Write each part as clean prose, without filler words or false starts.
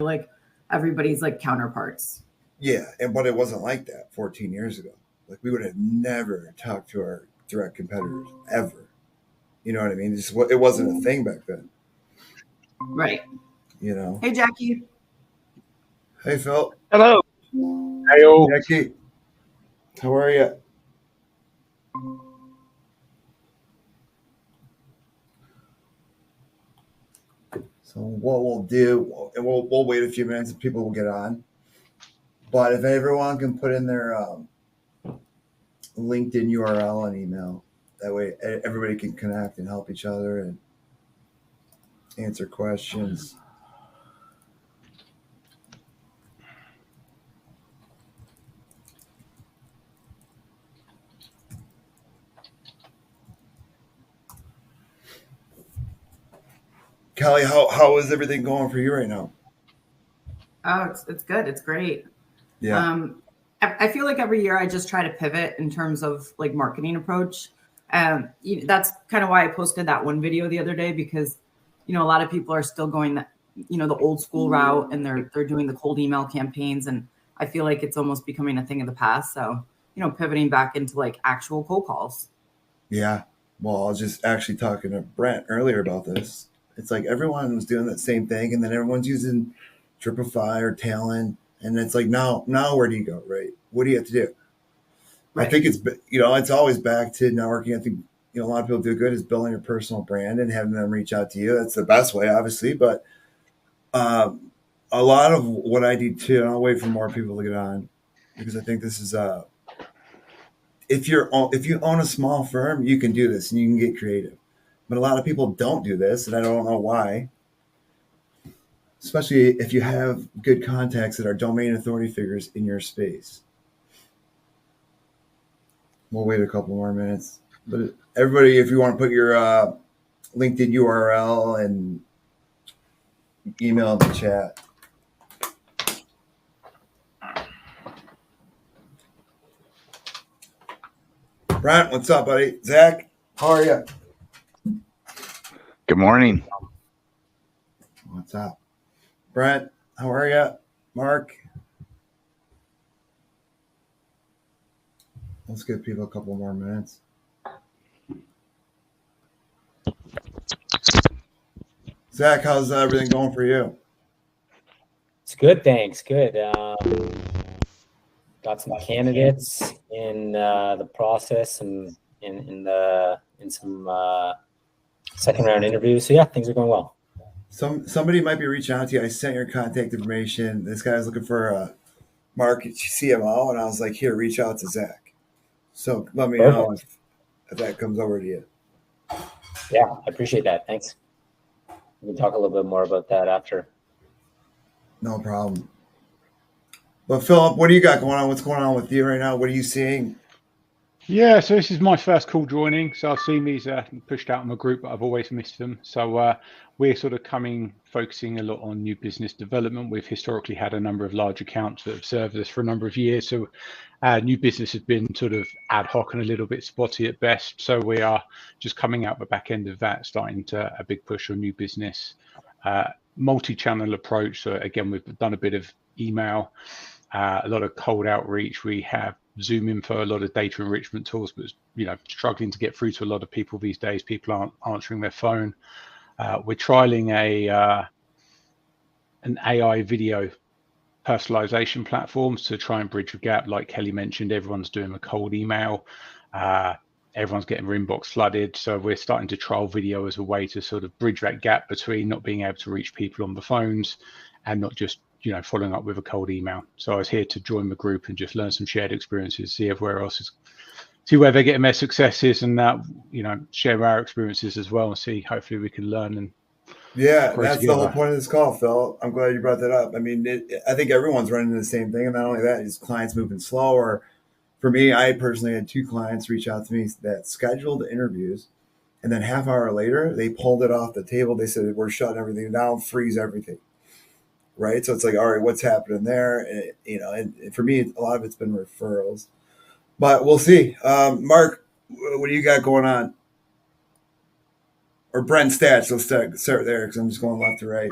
like everybody's like counterparts. Yeah, but it wasn't like that 14 years ago. Like we would have never talked to our direct competitors ever. You know what I mean? It wasn't a thing back then. Right. You know. Hey, Jackie. Hey, Phil. Hello. Hey, all. Jackie. How are you? So what we'll do, and we'll wait a few minutes and people will get on. But if everyone can put in their LinkedIn URL and email, that way everybody can connect and help each other and answer questions. Kelly, how is everything going for you right now? Oh, it's good. It's great. Yeah. I feel like every year I just try to pivot in terms of like marketing approach. That's kind of why I posted that one video the other day, because, a lot of people are still going that, the old school route, and they're doing the cold email campaigns. And I feel like it's almost becoming a thing of the past. So, pivoting back into like actual cold calls. Yeah. Well, I was just actually talking to Brent earlier about this. It's like everyone was doing that same thing, and then everyone's using Tripify or Talent, and it's like now where do you go, right? What do you have to do? Right. I think it's always back to networking. I think a lot of people do good is building your personal brand and having them reach out to you. That's the best way, obviously, but a lot of what I do too, and I'll wait for more people to get on, because I think this is if you own a small firm, you can do this and you can get creative. But a lot of people don't do this, and I don't know why. Especially if you have good contacts that are domain authority figures in your space. We'll wait a couple more minutes. But everybody, if you want to put your LinkedIn URL and email in the chat. Brent, what's up, buddy? Zach, how are you? Good morning. What's up? Brent, how are you? Mark? Let's give people a couple more minutes. Zach, how's everything going for you? It's good, thanks. Good. Got some candidates in the process and in some second round interviews. So yeah, things are going well. Somebody might be reaching out to you. I sent your contact information. This guy's looking for a market CMO, and I was like, here, reach out to Zach. So let me know if that comes over to you. Yeah, I appreciate that. Thanks. We can talk a little bit more about that after. No problem. But Philip, what do you got going on? What's going on with you right now? What are you seeing? Yeah, so this is my first call joining. So I've seen these pushed out in my group, but I've always missed them. So we're sort of focusing a lot on new business development. We've historically had a number of large accounts that have served us for a number of years. So new business has been sort of ad hoc and a little bit spotty at best. So we are just coming out the back end of that, starting to a big push on new business, multi-channel approach. So again, we've done a bit of email, a lot of cold outreach. We have Zoom info, a lot of data enrichment tools, but struggling to get through to a lot of people these days. People aren't answering their phone. We're trialing an AI video personalization platform to try and bridge the gap. Like Kelly mentioned, everyone's doing a cold email. Everyone's getting their inbox flooded. So we're starting to trial video as a way to sort of bridge that gap between not being able to reach people on the phones and not just following up with a cold email. So I was here to join the group and just learn some shared experiences, see where they're getting their successes, and share our experiences as well, and see hopefully we can learn and that's together. The whole point of this call, Phil. I'm glad you brought that up. I mean, I think everyone's running the same thing, and not only that, is clients moving slower. For me, I personally had 2 clients reach out to me that scheduled interviews, and then half hour later, they pulled it off the table. They said, we're shutting everything down, freeze everything. Right. So it's like, all right, what's happening there? And, and for me, a lot of it's been referrals, but we'll see. Mark, what do you got going on? Or Brent Stats. Let's start there, because I'm just going left to right.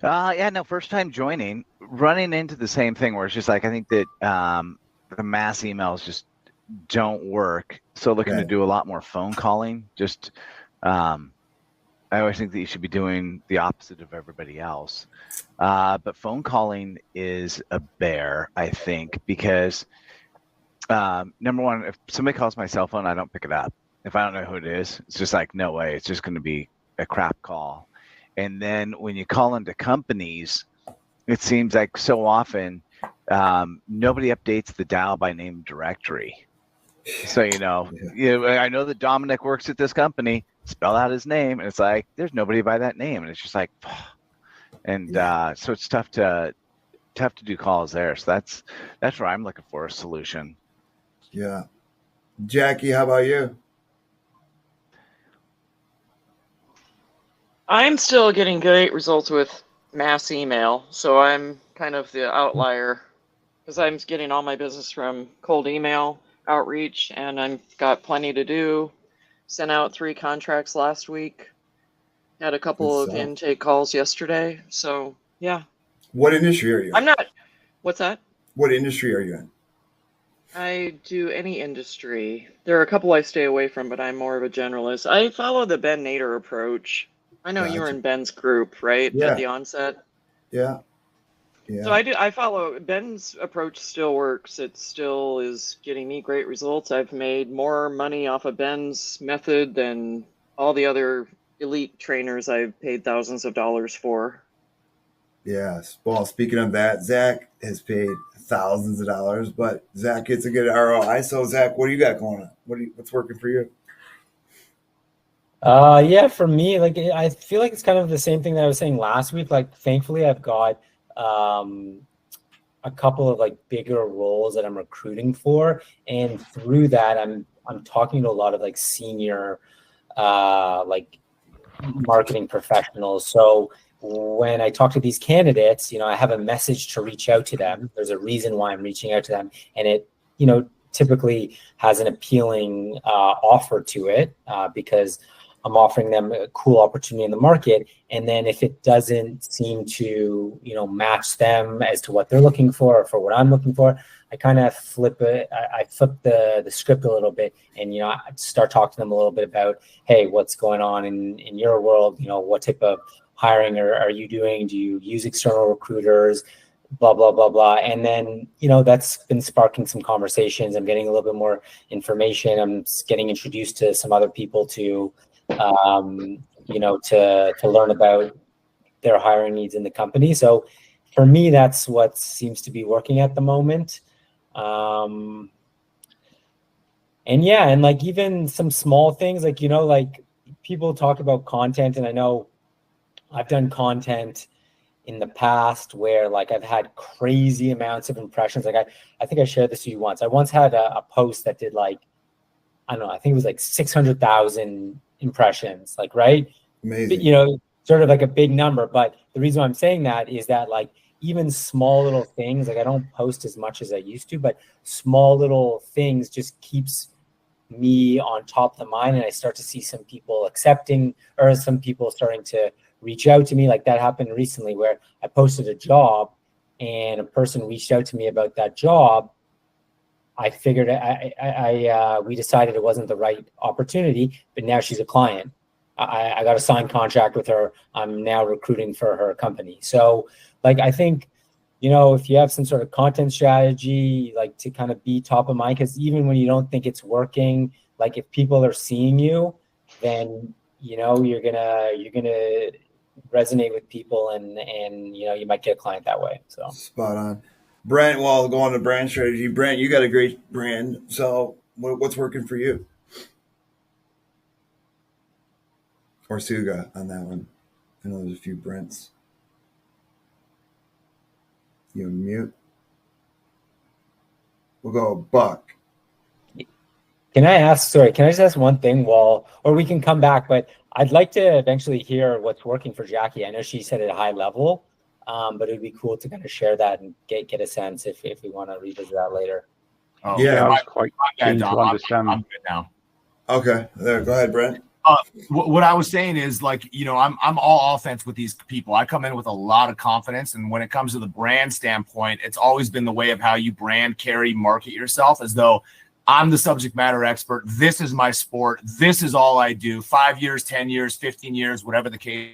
Yeah, no, first time joining, running into the same thing where it's just like, I think that the mass emails just don't work. So looking to Right. do a lot more phone calling. Just, I always think that you should be doing the opposite of everybody else. But phone calling is a bear, I think, because number one, if somebody calls my cell phone, I don't pick it up. If I don't know who it is, it's just like, no way, it's just going to be a crap call. And then when you call into companies, it seems like so often nobody updates the dial by name directory. So, I know that Dominic works at this company, spell out his name, and it's like, there's nobody by that name. And it's just like, and so it's tough to do calls there. So that's where I'm looking for a solution. Yeah. Jackie, how about you? I'm still getting great results with mass email, so I'm kind of the outlier because I'm getting all my business from cold email outreach, and I've got plenty to do. Sent out 3 contracts last week. Had a couple of intake calls yesterday. So yeah. What industry are you in? I'm not. What's that? What industry are you in? I do any industry. There are a couple I stay away from, but I'm more of a generalist. I follow the Ben Nader approach. I know you were in Ben's group, right? Yeah. At the onset. Yeah. Yeah. So I follow Ben's approach. Still works. It still is getting me great results. I've made more money off of Ben's method than all the other elite trainers I've paid thousands of dollars for. Yes. Well, speaking of that, Zach has paid thousands of dollars, but Zach gets a good ROI. So, Zach, what do you got going on? What's working for you? Yeah, for me, like I feel like it's kind of the same thing that I was saying last week. Like, thankfully, I've got a couple of like bigger roles that I'm recruiting for, and through that, I'm talking to a lot of like senior like marketing professionals. So when I talk to these candidates, I have a message to reach out to them. There's a reason why I'm reaching out to them, and it typically has an appealing offer to it because I'm offering them a cool opportunity in the market. And then if it doesn't seem to, match them as to what they're looking for or for what I'm looking for, I kind of flip it. I flip the script a little bit and, I start talking to them a little bit about, hey, what's going on in your world? What type of hiring are you doing? Do you use external recruiters? Blah, blah, blah, blah. And then, that's been sparking some conversations. I'm getting a little bit more information. I'm getting introduced to some other people to learn about their hiring needs in the company. So for me, that's what seems to be working at the moment. And like even some small things, like, like people talk about content, and I know I've done content in the past where like I've had crazy amounts of impressions. Like I think I shared this with you once. I once had a post that did like, I don't know, I think it was like 600,000 impressions, like, right? Amazing. Sort of like a big number. But the reason I'm saying that is that like even small little things, like I don't post as much as I used to, but small little things just keeps me on top of the mind. And I start to see some people accepting, or some people starting to reach out to me. Like that happened recently where I posted a job and a person reached out to me about that job. I figured we decided it wasn't the right opportunity, but now she's a client. I got a signed contract with her. I'm now recruiting for her company. So like, I think, if you have some sort of content strategy, like to kind of be top of mind, because even when you don't think it's working, like if people are seeing you, then, you're gonna resonate with people and you might get a client that way. So spot on. Brent, well, going to brand strategy. Brent, you got a great brand. So what's working for you? Or Suga on that one. I know there's a few Brents. You mute. We'll go Buck. Can I just ask one thing or we can come back, but I'd like to eventually hear what's working for Jackie. I know she said at a high level, but it'd be cool to kind of share that and get a sense if we want to revisit that later. Oh, yeah, I was quite keen to understand. I'm good now. Okay, there. Go ahead, Brent. What I was saying is, like, you know, I'm all offense with these people. I come in with a lot of confidence, and when it comes to the brand standpoint, it's always been the way of how you brand, carry, market yourself, as though I'm the subject matter expert. This is my sport. This is all I do. 5 years, 10 years, 15 years, whatever the case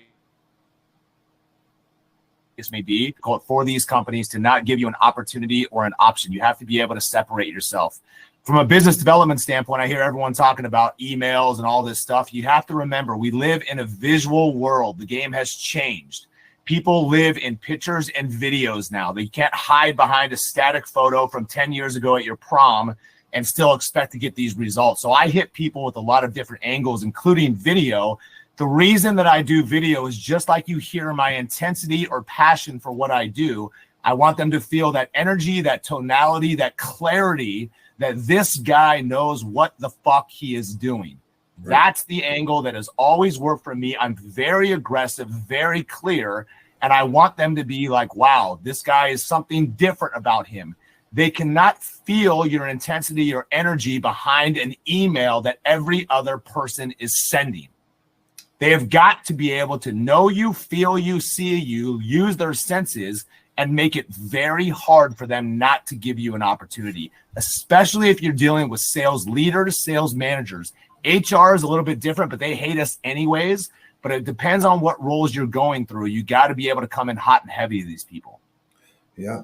may be, for these companies to not give you an opportunity or an option. You have to be able to separate yourself. From a business development standpoint, I hear everyone talking about emails and all this stuff. You have to remember, we live in a visual world. The game has changed. People live in pictures and videos now. They can't hide behind a static photo from 10 years ago at your prom and still expect to get these results. So I hit people with a lot of different angles, including video. The reason that I do video is just like you hear my intensity or passion for what I do. I want them to feel that energy, that tonality, that clarity, that this guy knows what the fuck he is doing. Right. That's the angle that has always worked for me. I'm very aggressive, very clear, and I want them to be like, wow, this guy is something different about him. They cannot feel your intensity or energy behind an email that every other person is sending. They have got to be able to know you, feel you, see you, use their senses, and make it very hard for them not to give you an opportunity, especially if you're dealing with sales leaders, sales managers. HR is a little bit different, but they hate us anyways. But it depends on what roles you're going through. You got to be able to come in hot and heavy to these people. Yeah,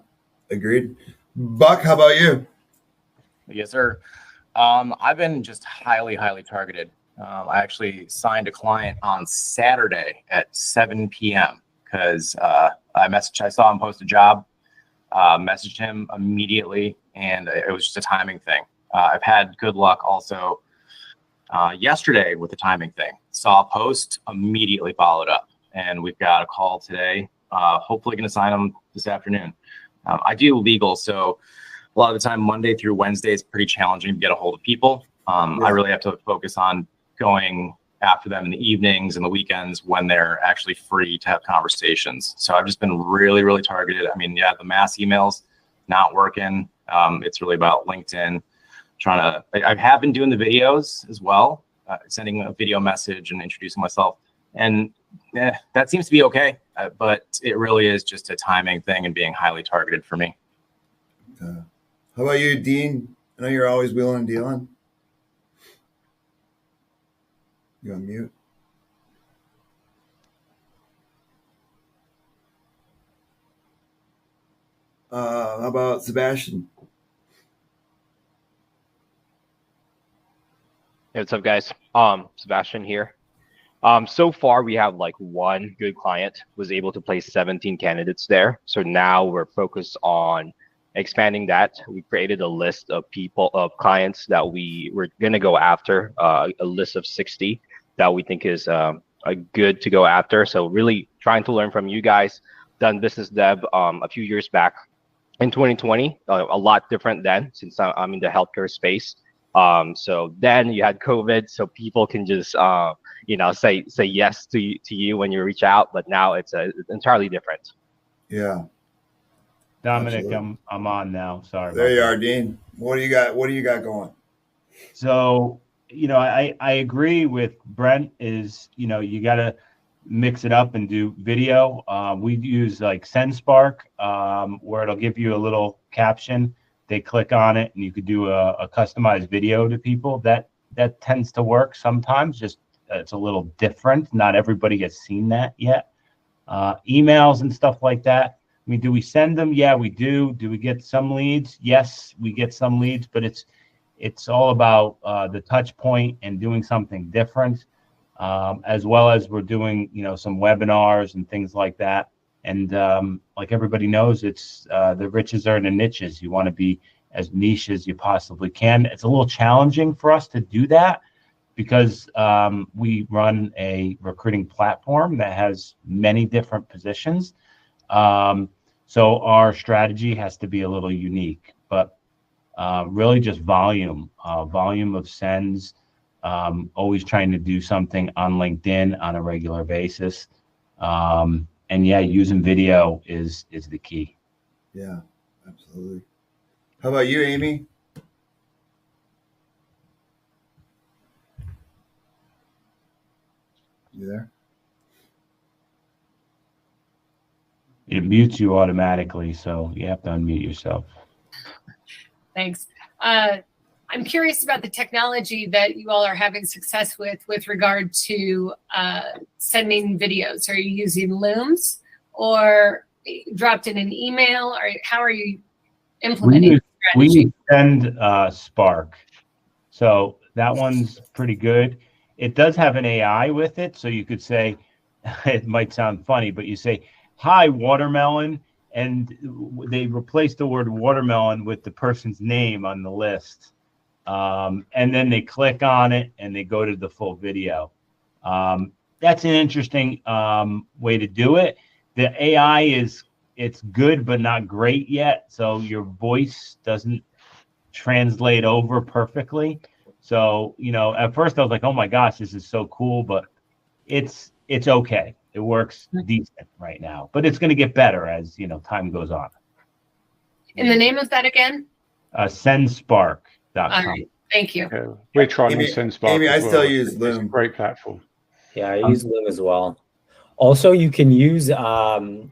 agreed. Buck, how about you? Yes, sir. I've been just highly targeted. I actually signed a client on Saturday at 7 p.m. because I saw him post a job, messaged him immediately, and it was just a timing thing. I've had good luck also yesterday with the timing thing. Saw a post, immediately followed up, and we've got a call today. Hopefully going to sign him this afternoon. I do legal, so a lot of the time Monday through Wednesday is pretty challenging to get a hold of people. I really have to focus on going after them in the evenings and the weekends when they're actually free to have conversations. So I've just been really targeted. I mean, yeah, the mass emails not working. It's really about LinkedIn. I have been doing the videos as well, sending a video message and introducing myself. And that seems to be okay. But it really is just a timing thing and being highly targeted for me. How about you, Dean? I know you're always wheeling and dealing. You on mute? How about Sebastian? Hey, what's up, guys? Sebastian here. So far we have like one good client, was able to place 17 candidates there. So now we're focused on expanding that. We created a list of clients that we were gonna go after, a list of 60 that we think is a good to go after. So really trying to learn from you guys. Done business dev a few years back in 2020, a lot different then since I'm in the healthcare space. So then you had COVID, so people can just say yes to you when you reach out. But now it's entirely different. Yeah. Dominic, Absolutely. I'm on now. Sorry. There you are, Dean. What do you got going? So, I agree with Brent is, you got to mix it up and do video. We use like SendSpark, where it'll give you a little caption. They click on it and you could do a customized video to people. That tends to work sometimes, just it's a little different. Not everybody has seen that yet. Emails and stuff like that. I mean, do we send them? Yeah, we do. Do we get some leads? Yes, we get some leads, but it's all about the touch point and doing something different, as well as we're doing, some webinars and things like that. And like everybody knows, it's the riches are in the niches. You want to be as niche as you possibly can. It's a little challenging for us to do that because we run a recruiting platform that has many different positions. So our strategy has to be a little unique, but really just volume of sends, always trying to do something on LinkedIn on a regular basis. And yeah, using video is the key. Yeah, absolutely. How about you, Amy? You there? It mutes you automatically, so you have to unmute yourself. Thanks. I'm curious about the technology that you all are having success with regard to sending videos. Are you using Looms or dropped in an email, or how are you implementing We strategy? send Spark, so that one's pretty good. It does have an AI with it, so you could say, it might sound funny, but you say, "Hi, watermelon," and they replace the word watermelon with the person's name on the list. And then they click on it and they go to the full video. That's an interesting way to do it. The AI it's good, but not great yet. So your voice doesn't translate over perfectly. So, at first I was like, oh my gosh, this is so cool, but it's okay. It works decent right now, but it's going to get better as, time goes on. And the name of that again? Sendspark.com. All right. Thank you. Yeah, we're trying Amy, to send Spark. Amy, I as well. still use It's a Loom. great platform. Yeah, I use Loom as well. Also, you can use on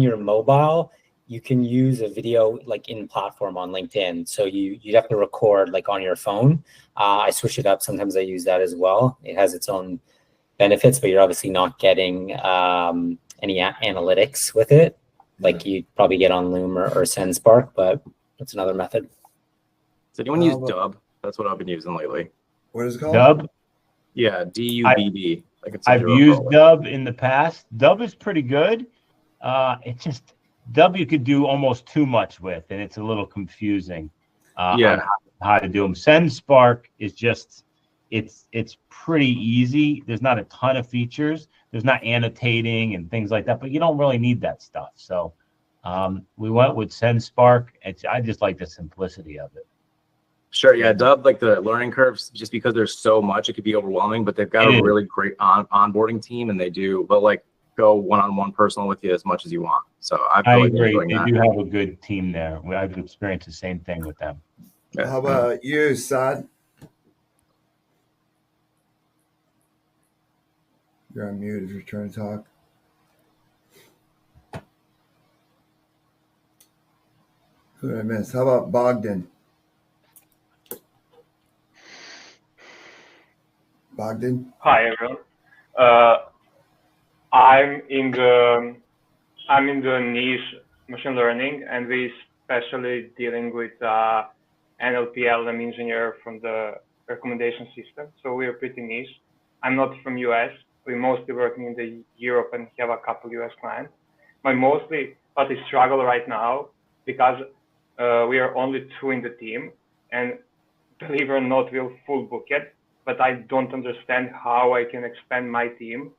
your mobile, you can use a video like in platform on LinkedIn. So you'd have to record like on your phone. I switch it up. Sometimes I use that as well. It has its own benefits, but you're obviously not getting any analytics with it, like you probably get on Loom or SendSpark, but that's another method. Does anyone use Dub? That's what I've been using lately. What is it called? Dub? Yeah, DUBB. I've used Dub in the past. Dub is pretty good. It's just Dub you could do almost too much with, and it's a little confusing on how to do them. SendSpark is just it's pretty easy. There's not a ton of features. There's not annotating and things like that, but you don't really need that stuff. So we went with SendSpark. I just like the simplicity of it. Sure, yeah, Dub, like the learning curves, just because there's so much, it could be overwhelming, but they've got a really great onboarding team, and they'll like go one-on-one personal with you as much as you want. So I agree. They do have a good team there. I've experienced the same thing with them. Yeah. How about you, Saad? You're on mute if you're trying to talk. Who did I miss? How about Bogdan? Bogdan? Hi everyone. I'm in the niche machine learning, and we especially dealing with NLP LM engineer from the recommendation system. So we are pretty niche. I'm not from US. We're mostly working in the Europe and have a couple US clients. But I struggle right now because we are only 2 in the team, and believe it or not, we'll full book it. But I don't understand how I can expand my team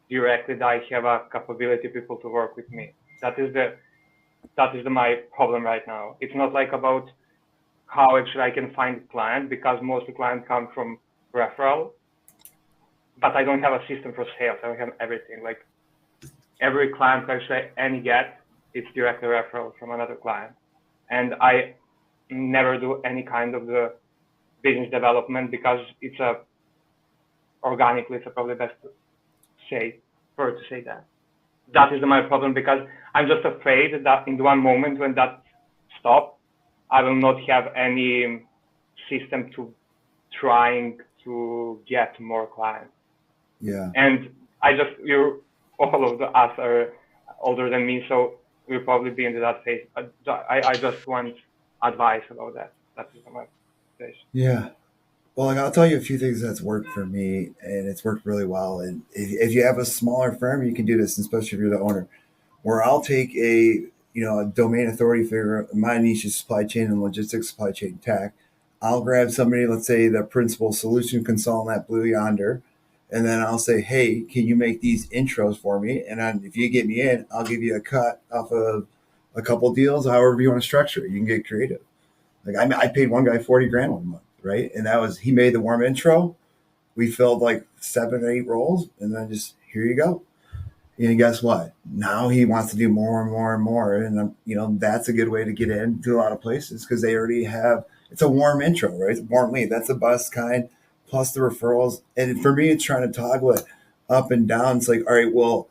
directly that I have a capability people to work with me. That is my problem right now. It's not like about how actually I can find client, because most of the clients come from referral, but I don't have a system for sales. I don't have everything. Like every client actually any get, it's directly referral from another client. And I never do any kind of the business development because it's organically, it's probably best to say that. That is my problem, because I'm just afraid that in one moment when that stops, I will not have any system to trying to get more clients. Yeah. And all of us are older than me, so we'll probably be into that phase. I just want advice about that. That is my situation. Yeah. Well, I'll tell you a few things that's worked for me, and it's worked really well. And if you have a smaller firm, you can do this, especially if you're the owner. Where I'll take a domain authority figure. My niche is supply chain and logistics, supply chain tech. I'll grab somebody, let's say the principal solution consultant at Blue Yonder, and then I'll say, hey, can you make these intros for me? And then if you get me in, I'll give you a cut off of a couple deals, however you want to structure it. You can get creative. Like I paid one guy $40,000 1 month, right? And he made the warm intro. We filled like 7 or 8 roles, and then just here you go. And guess what? Now he wants to do more and more and more, and that's a good way to get into a lot of places because they already have. It's a warm intro, right? It's a warm lead. That's the best kind, plus the referrals. And for me, it's trying to toggle it. up and down. It's like, all right, well,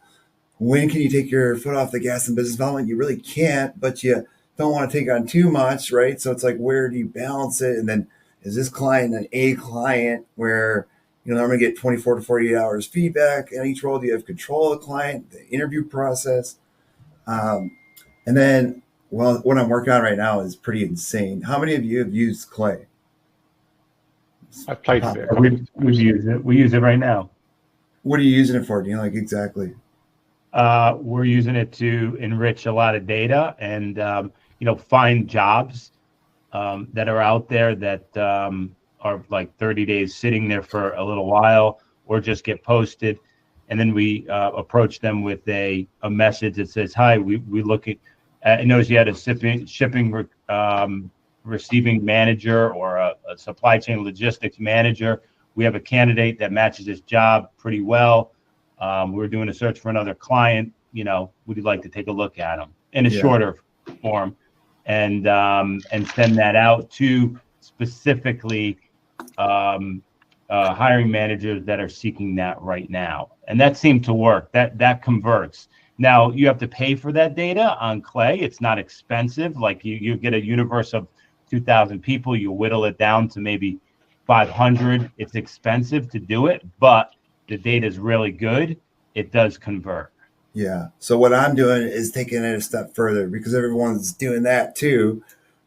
when can you take your foot off the gas in business development? You really can't, but you don't want to take on too much, right? So it's like, where do you balance it? And then is this client an A client where, I'm going to get 24 to 48 hours feedback in each role? Do you have control of the client, the interview process? And then, well, what I'm working on right now is pretty insane. How many of you have used Clay? I've played with it. We've used it. We use it right now. What are you using it for? Do you know, like, exactly? We're using it to enrich a lot of data and, find jobs that are out there that are like 30 days sitting there for a little while or just get posted. And then we approach them with a message that says, hi, we look at, I noticed you had a shipping receiving manager or a supply chain logistics manager. We have a candidate that matches this job pretty well. We're doing a search for another client. Would you like to take a look at them in a shorter form and send that out to specifically hiring managers that are seeking that right now? And that seemed to work. That converts. Now you have to pay for that data on Clay. It's not expensive. Like you get a universe of 2,000 people, you whittle it down to maybe 500. It's expensive to do it, but the data is really good. It does convert. Yeah. So what I'm doing is taking it a step further because everyone's doing that too,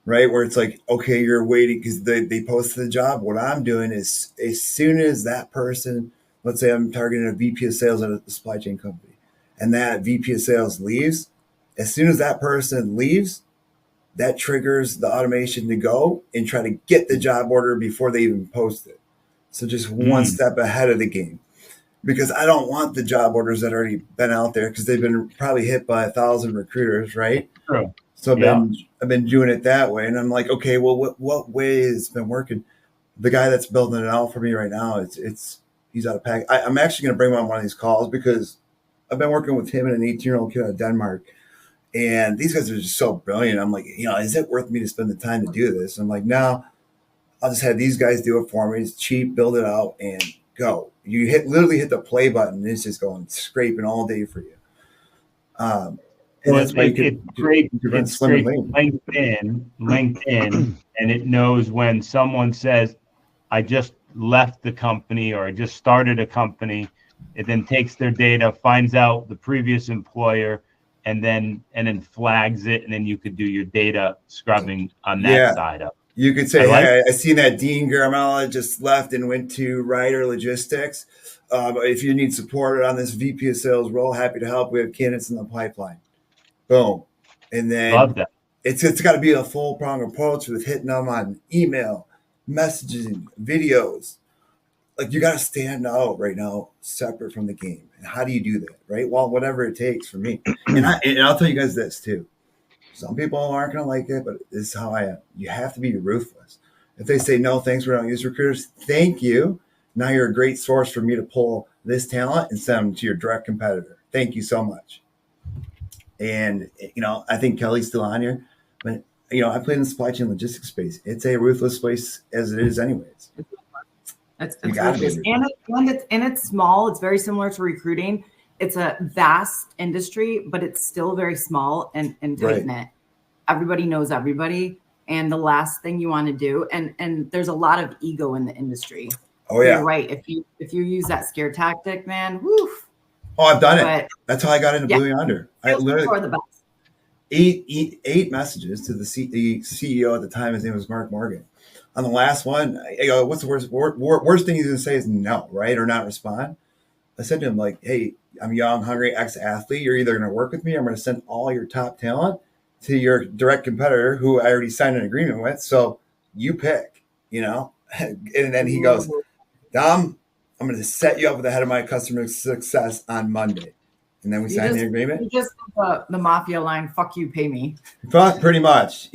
right? Where it's like, okay, you're waiting because they posted the job. What I'm doing is as soon as that person, let's say I'm targeting a VP of sales at a supply chain company, and that VP of sales leaves, as soon as that person leaves, that triggers the automation to go and try to get the job order before they even post it. So just one step ahead of the game. Because I don't want the job orders that already been out there because they've been probably hit by 1,000 recruiters, right? True. So I've been doing it that way, and I'm like, okay, well, what way has been working? The guy that's building it out for me right now, he's out of pack. I'm actually going to bring him on one of these calls because I've been working with him and an 18-year-old kid out of Denmark, and these guys are just so brilliant. I'm like, is it worth me to spend the time to do this? I'm like, no, I'll just have these guys do it for me. It's cheap, build it out, and go. You literally hit the play button, and it's just going scraping all day for you. And that's why it's great. It's great. LinkedIn, and it knows when someone says, "I just left the company" or "I just started a company." It then takes their data, finds out the previous employer, and then flags it, and then you could do your data scrubbing on that side of it. You could say, hey, I seen that Dean Garamella just left and went to Ryder Logistics. If you need support on this VP of sales role, happy to help. We have candidates in the pipeline. Boom. And then love that. It's got to be a full prong approach with hitting them on email, messaging, videos. Like you got to stand out right now, separate from the game. And how do you do that? Right. Well, whatever it takes for me. And I'll tell you guys this too. Some people aren't going to like it, but this is how I am. You have to be ruthless. If they say, no, thanks, we don't use recruiters, thank you. Now you're a great source for me to pull this talent and send them to your direct competitor. Thank you so much. And, I think Kelly's still on here. But, I play in the supply chain logistics space. It's a ruthless place as it is anyways. It's ruthless. And it's small. It's very similar to recruiting. It's a vast industry, but it's still very small and tight knit. Everybody knows everybody. And the last thing you want to do, and there's a lot of ego in the industry. Oh yeah. You're right. If you use that scare tactic, man, woof. Oh, I've done it. That's how I got into Blue Yonder. I literally the best. eight messages to the CEO at the time. His name was Mark Morgan. On the last one, I go, what's the worst thing he's going to say is no, right? Or not respond. I said to him, like, hey, I'm young, hungry, ex-athlete. You're either going to work with me or I'm going to send all your top talent to your direct competitor who I already signed an agreement with. So you pick, And then he goes, Dom, I'm going to set you up with the head of my customer success on Monday. And then we signed the agreement. You just the mafia line, fuck you, pay me. Pretty much,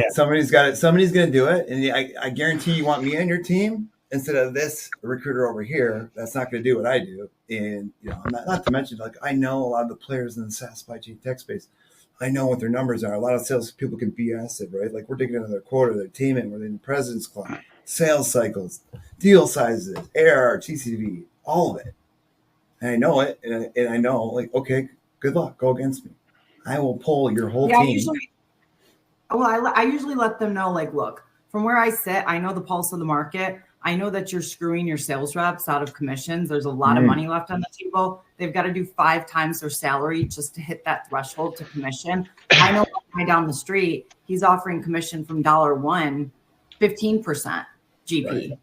somebody's got it. Somebody's going to do it. And I guarantee you want me on your team instead of this recruiter over here. That's not going to do what I do. And, not to mention, like, I know a lot of the players in the SaaS supply chain tech space. I know what their numbers are. A lot of sales people can BS it, right? Like we're digging into their quota, their attainment, we're in the President's Club, sales cycles, deal sizes, ARR, TCV, all of it. and I know it, and I know, like, okay, good luck, go against me. I will pull your whole Yeah, team. I usually let them know, like, look, from where I sit, I know the pulse of the market. I know that you're screwing your sales reps out of commissions. There's a lot of money left on the table. They've got to do 5 times their salary just to hit that threshold to commission. I know a guy down the street, he's offering commission from $1, 15% GP. Right.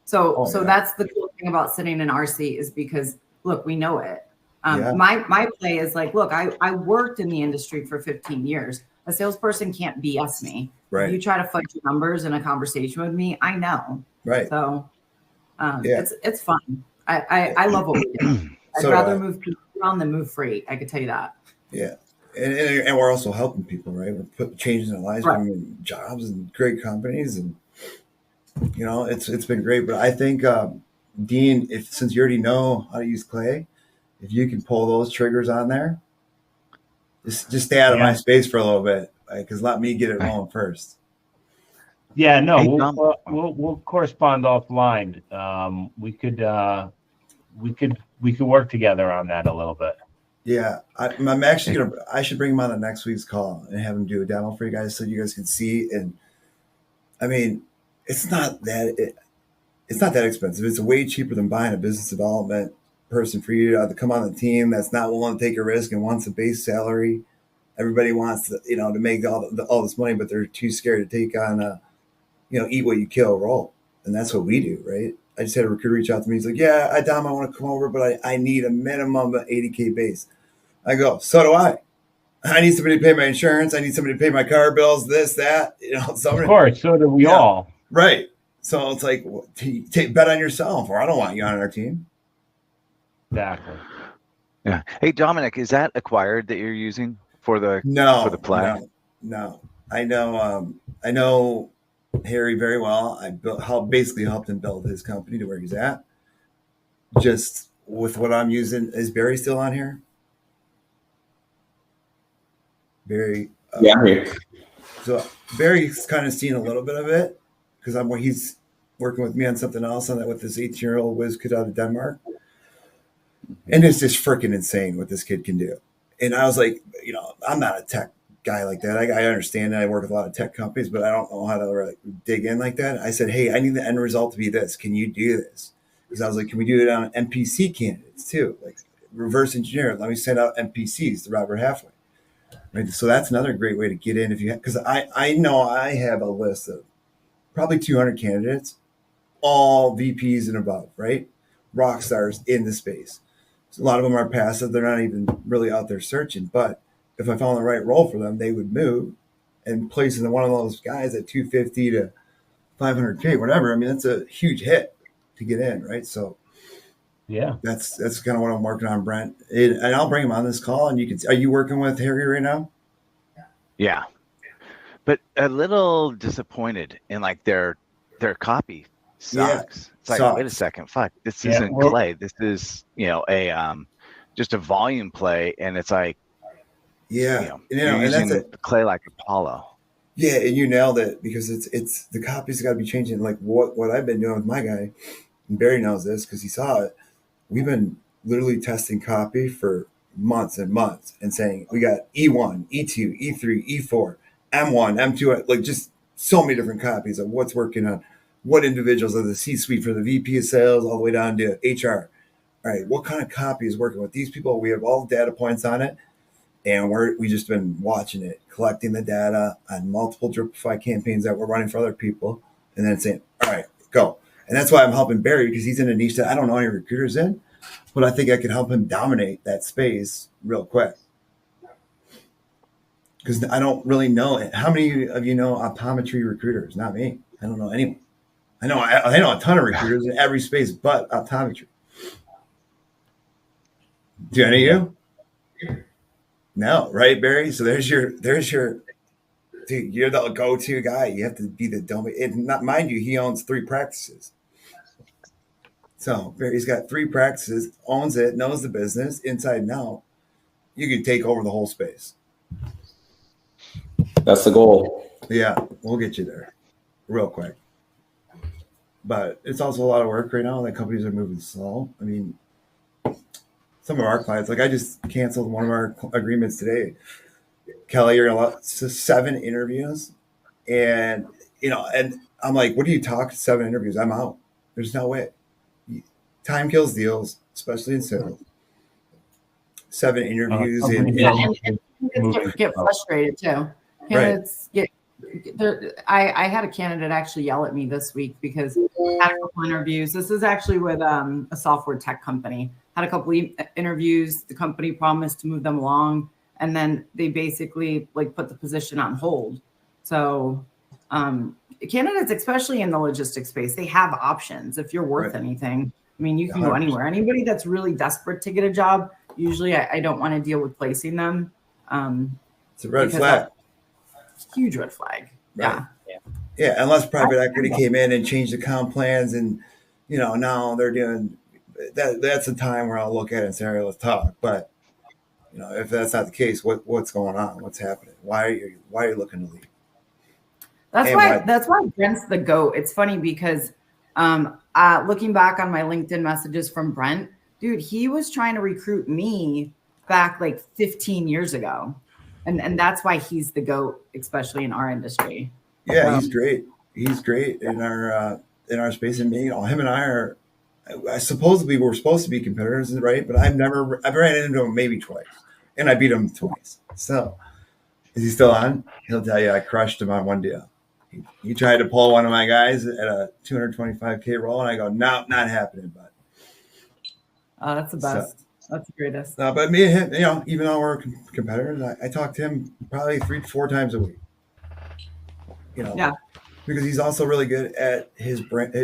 So Yeah. that's the cool thing about sitting in our seat, is because, look, we know it. Yeah. My play is like, look, I worked in the industry for 15 years. A salesperson can't BS me. Right. If you try to fudge numbers in a conversation with me, I know. Right. So Yeah. it's fun. I love what we do. I'd So rather move people around than move freight. I could tell you that. Yeah. And we're also helping people, right? We're changing their lives, Right. giving them jobs and great companies, and you know, it's been great. But I think, Dean, since you already know how to use Clay, if you can pull those triggers on there, just stay out of my space for a little bit, because let me get it rolling first. Yeah, no, Hey, we'll correspond offline. We could work together on that a little bit. Yeah, I'm actually I should bring him on the next week's call and have him do a demo for you guys, so you guys can see. And I mean, it's not that expensive. It's way cheaper than buying a business development person for you to come on the team that's not willing to take a risk and wants a base salary. Everybody wants to, to make all this money, but they're too scared to take on eat what you kill role. And that's what we do, right? I just had a recruiter reach out to me. He's like, yeah, Dom, I want to come over, but I need a minimum of 80K base. I go, so do I. I need somebody to pay my insurance. I need somebody to pay my car bills, this, that. Of course, so do we all. Right. So it's like, bet on yourself, or I don't want you on our team. Exactly. Yeah. Hey, Dominic, is that acquired that you're using for the play? No. I know Harry very well. I basically helped him build his company to where he's at. Just with what I'm using, is Barry still on here? Barry. Yeah, I'm here. So Barry's kind of seen a little bit of it, because he's working with me on something else on that with this 18-year-old whiz kid out of Denmark. And it's just freaking insane what this kid can do. And I was like, I'm not a tech guy like that. I understand that I work with a lot of tech companies, but I don't know how to really dig in like that. I said, hey, I need the end result to be this. Can you do this? Because I was like, can we do it on NPC candidates too? Like reverse engineer. Let me send out NPCs to Robert Halfway. Right. So that's another great way to get in because I know I have a list of probably 200 candidates, all VPs and above, right? Rock stars in the space. So a lot of them are passive. They're not even really out there searching. But if I found the right role for them, they would move and place in one of those guys at 250 to 500K, whatever. I mean, that's a huge hit to get in, right? So yeah, that's kind of what I'm working on, Brent. And I'll bring him on this call. And are you working with Harry right now? Yeah, but a little disappointed in like their copy sucks. Yeah, it's like, wait a second, fuck, this isn't Clay. This is a just a volume play, and it's like you're using Clay like Apollo. Yeah, and you nailed it, because it's the copies got to be changing. Like what I've been doing with my guy, and Barry knows this because he saw it. We've been literally testing copy for months and months and saying we got E1, E2, E3, E4, M1, M2, like just so many different copies of what's working on what individuals are the C-suite for the VP of sales all the way down to HR. All right, what kind of copy is working with these people? We have all the data points on it, and we just been watching it, collecting the data on multiple Dripify campaigns that we're running for other people, and then saying, all right, go. And that's why I'm helping Barry, because he's in a niche that I don't know any recruiters in, but I think I can help him dominate that space real quick. Because I don't really know it. How many of you know optometry recruiters? Not me. I don't know anyone. I know a ton of recruiters in every space but optometry. Do any of you? No, right, Barry? So there's your dude, you're the go-to guy. You have to be the domain. Mind you, he owns 3 practices. So Barry's got 3 practices, owns it, knows the business inside and out. You could take over the whole space. That's the goal. Yeah, we'll get you there real quick. But it's also a lot of work right now. Like companies are moving slow. I mean, some of our clients, like I just canceled one of our agreements today. Kelly, you're gonna let 7 interviews, and and I'm like, what do you talk 7 interviews? I'm out. There's no way. Time kills deals, especially in sales. 7 interviews and get frustrated too. Candidates I had a candidate actually yell at me this week because I had a couple interviews. This is actually with a software tech company. Had a couple interviews. The company promised to move them along, and then they basically like put the position on hold. So candidates, especially in the logistics space, they have options. If you're worth anything, I mean, you can go anywhere. Anybody that's really desperate to get a job, usually I don't want to deal with placing them. It's a red flag. Huge red flag. Right. Yeah. Unless private equity came in and changed the comp plans, and now they're doing that. That's a time where I'll look at it and say, all right, let's talk. But if that's not the case, what's going on? What's happening? Why are you looking to leave? That's why Brent's the GOAT. It's funny because looking back on my LinkedIn messages from Brent, dude, he was trying to recruit me back like 15 years ago. And that's why he's the GOAT, especially in our industry. Yeah, he's great. He's great in our space. And him and I supposedly we're supposed to be competitors, right? But I've ran into him maybe twice, and I beat him twice. So is he still on? He'll tell you I crushed him on one deal. He tried to pull one of my guys at a 225K roll, and I go, no, not happening, bud. Oh, that's the best. That's the greatest. But me and him, even though we're competitors, I talk to him probably 3 to 4 times a week. Because he's also really good at his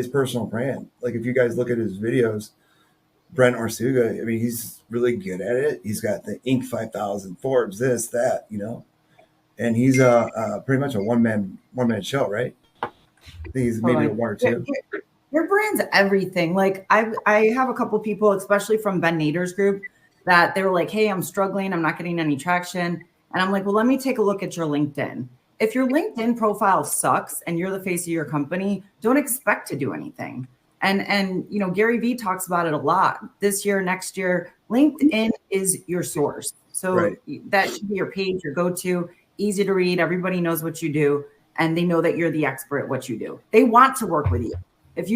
personal brand. Like if you guys look at his videos, Brent Orsuga, I mean, he's really good at it. He's got the Inc. 5000, Forbes, this, that, and he's pretty much a one man show, right? I think he's maybe a 1 or 2. Your brand's everything. Like I have a couple people, especially from Ben Nader's group, that they were like, hey, I'm struggling. I'm not getting any traction. And I'm like, well, let me take a look at your LinkedIn. If your LinkedIn profile sucks and you're the face of your company, don't expect to do anything. And Gary Vee talks about it a lot. This year, next year, LinkedIn is your source. So that should be your page, your go-to, easy to read. Everybody knows what you do, and they know that you're the expert at what you do. They want to work with you. If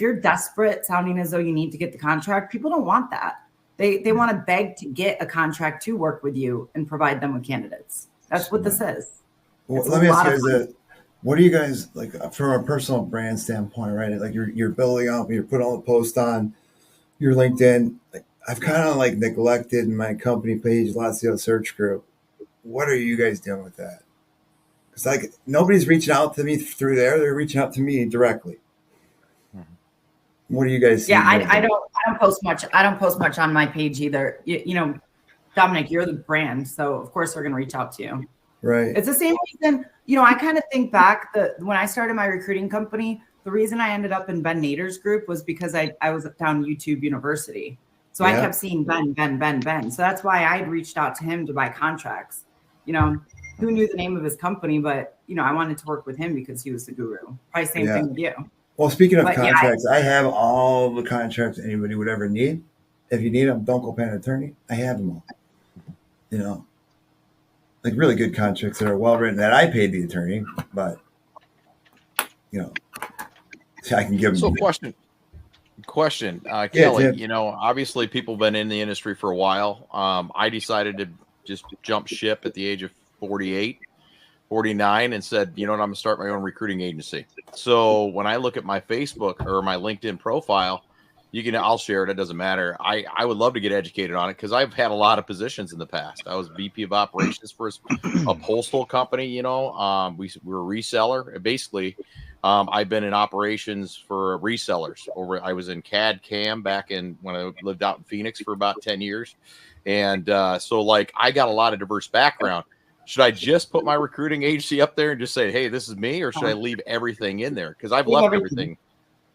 you're desperate, sounding as though you need to get the contract, people don't want that. They want to beg to get a contract to work with you and provide them with candidates. That's what this is. Well, let me ask you guys what do you guys like from a personal brand standpoint, right? Like you're building up, you're putting all the posts on your LinkedIn. Like I've kind of like neglected my company page, Lazio Search Group. What are you guys doing with that? Because like nobody's reaching out to me through there; they're reaching out to me directly. What do you guys see? Yeah, I don't post much. I don't post much on my page either. Dominic, you're the brand, so of course they're going to reach out to you. Right. It's the same reason. I kind of think back that when I started my recruiting company, the reason I ended up in Ben Nader's group was because I was down YouTube University. So I kept seeing Ben. So that's why I'd reached out to him to buy contracts. Who knew the name of his company, but I wanted to work with him because he was the guru. Probably same thing with you. Well, speaking of contracts, I have all the contracts anybody would ever need. If you need them, don't go pay an attorney. I have them all. Like really good contracts that are well written that I paid the attorney, but I can give them. So question, Kelly, obviously people have been in the industry for a while. I decided to just jump ship at the age of 48, 49 and said, I'm going to start my own recruiting agency. So when I look at my Facebook or my LinkedIn profile, I'll share it. It doesn't matter. I would love to get educated on it because I've had a lot of positions in the past. I was VP of operations for a postal company. We were a reseller. Basically, I've been in operations for resellers. I was in CAD CAM back when I lived out in Phoenix for about 10 years. And so I got a lot of diverse background. Should I just put my recruiting agency up there and just say, hey, this is me, or should I leave everything in there? Because I've left everything.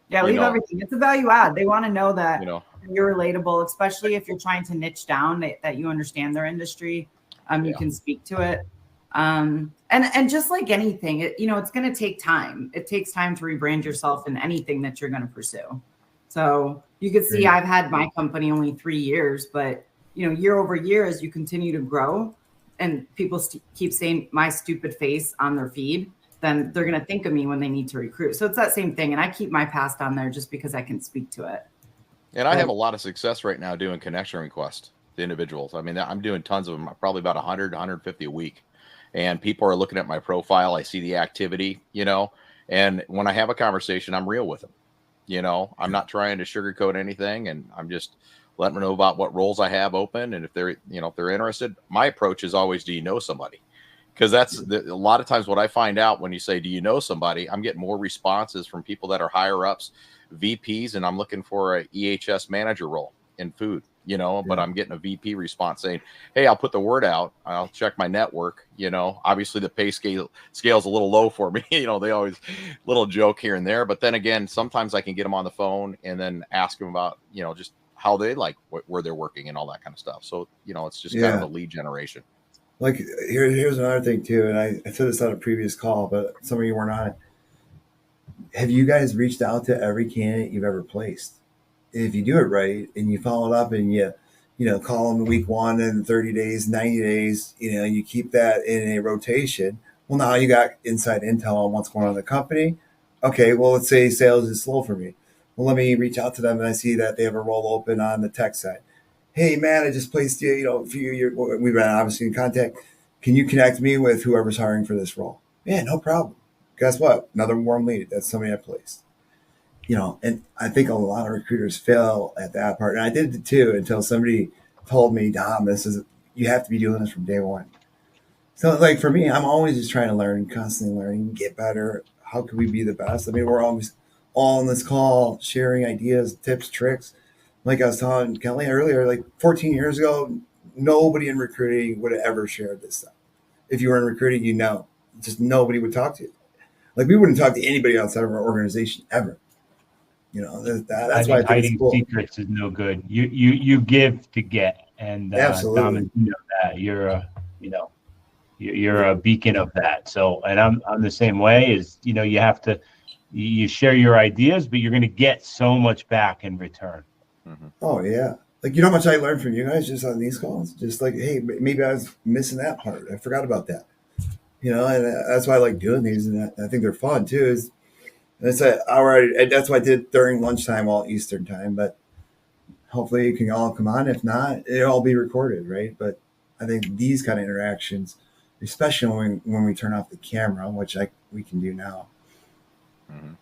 Yeah, leave everything. It's a value add. They want to know that you're relatable, especially if you're trying to niche down, that you understand their industry. You can speak to it. And just like anything, it's going to take time. It takes time to rebrand yourself in anything that you're going to pursue. So you could see I've had my company only 3 years, but year over year, as you continue to grow and people keep saying my stupid face on their feed, then they're going to think of me when they need to recruit. So it's that same thing. And I keep my past on there just because I can speak to it. And I have a lot of success right now doing connection requests to individuals. I mean, I'm doing tons of them, probably about 100, 150 a week. And people are looking at my profile. I see the activity, and when I have a conversation, I'm real with them. I'm not trying to sugarcoat anything, and I'm just letting them know about what roles I have open. And if they're interested, my approach is always, do you know somebody? Because that's a lot of times what I find out when you say, do you know somebody? I'm getting more responses from people that are higher ups, VPs, and I'm looking for a EHS manager role in food, but I'm getting a VP response saying, hey, I'll put the word out. I'll check my network. Obviously the pay scale's a little low for me. They always little joke here and there. But then again, sometimes I can get them on the phone and then ask them about, just how they like where they're working and all that kind of stuff. So, it's just kind of a lead generation. Like here's another thing too. And I said this on a previous call, but some of you weren't on it. Have you guys reached out to every candidate you've ever placed? If you do it right and you follow it up and you call them week 1 and 30 days, 90 days, you keep that in a rotation. Well, now you got inside intel on what's going on in the company. Okay, well, let's say sales is slow for me. Well, let me reach out to them and I see that they have a role open on the tech side. Hey, man, I just placed you, a few years, we've been obviously in contact. Can you connect me with whoever's hiring for this role? Yeah, no problem. Guess what? Another warm lead. That's somebody I placed. And I think a lot of recruiters fail at that part. And I did it too until somebody told me, Dom, you have to be doing this from day one. So like for me, I'm always just trying to learn, constantly learning, get better. How can we be the best? I mean, we're always all on this call, sharing ideas, tips, tricks. Like I was telling Kelly earlier, like 14 years ago, nobody in recruiting would have ever shared this stuff. If you were in recruiting, just nobody would talk to you. Like we wouldn't talk to anybody outside of our organization ever. That's why I think hiding it's cool. secrets is no good. You give to get, and absolutely, Dom, that you're a beacon of that. So, and I'm the same way. Is you have to share your ideas, but you're going to get so much back in return. Mm-hmm. Oh yeah, like how much I learned from you guys just on these calls. Just like, hey, maybe I was missing that part. I forgot about that. And that's why I like doing these, and I think they're fun too. It's an hour. That's what I did during lunchtime, all Eastern time. But hopefully, you can all come on. If not, it'll all be recorded, right? But I think these kind of interactions, especially when we turn off the camera, which we can do now. Mm-hmm.